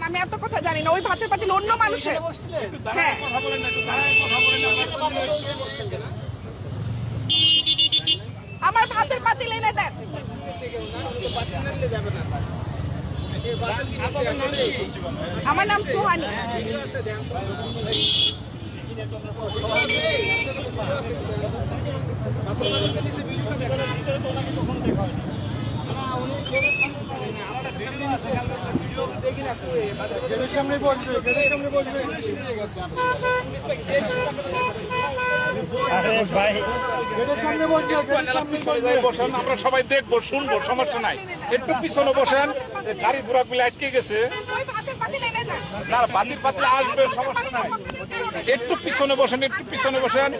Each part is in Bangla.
আমি এত কথা জানি না, ওই ভাতের পাতিল অন্য মানুষের। হ্যাঁ, আমার ভাতের পাতিল এনে দেন। আমার নাম সোহানি। আমরা সবাই দেখবো, শুনবো, সমস্যা নাই। একটু পিছনে বসেন, গাড়ি ঘোড়া গুলো আটকে গেছে। না, পাতিল পাতিল আসবে, সমস্যা নাই। একটু পিছনে বসেন, একটু পিছনে বসেন।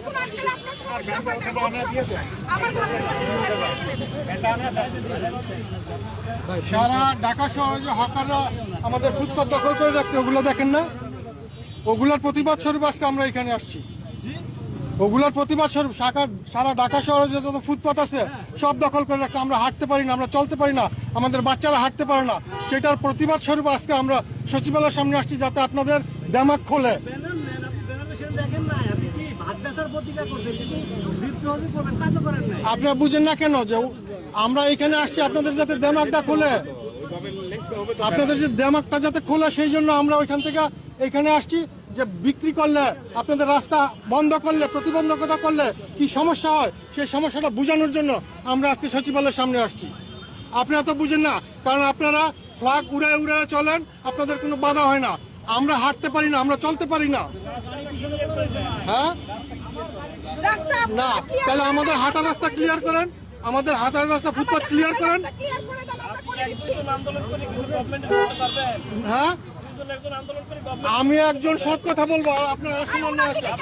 সারা ঢাকা শহরে যে হকাররা আমাদের ফুটপাত দখল করে রাখছে, ওগুলো দেখেন না? ওগুলোর প্রতিবাদ স্বরূপ আজকে আমরা এখানে আসছি। ওগুলোর প্রতিবাদ স্বরূপ সারা ঢাকা শহরে যে যত ফুটপাত আছে সব দখল করে রাখছে। আমরা হাঁটতে পারি না, আমরা চলতে পারি না, আমাদের বাচ্চারা হাঁটতে পারে না। সেটার প্রতিবাদ স্বরূপ আজকে আমরা সচিবালয়ের সামনে আসছি, যাতে আপনাদের দিমাগ খোলে। আপনারা বুঝেন না কেন যে আমরা এখানে আসছি আপনাদের যাতে দিমাগটা খোলে, আপনাদের যে দিমাগটা যাতে খোলে, সেই জন্য আমরা ওইখান থেকে এখানে আসছি। যে বিক্রি করলে, আপনাদের রাস্তা বন্ধ করলে, প্রতিবন্ধকতা করলে কি সমস্যা হয়, সেই সমস্যাটা বোঝানোর জন্য আমরা আজকে সচিবালয়ের সামনে আসছি। আপনারা তো বুঝেন না, কারণ আপনারা ফ্ল্যাগ উড়ায় উড়ায় চলেন, আপনাদের কোনো বাধা হয় না। আমরা হাঁটতে পারি না, আমরা চলতে পারি না। হ্যাঁ না, তাহলে আমাদের হাঁটার রাস্তা ক্লিয়ার করেন, আমাদের হাঁটার রাস্তা ফুটপাথ ক্লিয়ার করেন। হ্যাঁ, আমি একজন সৎ কথা বলবো, আপনার আসেন না আসেন।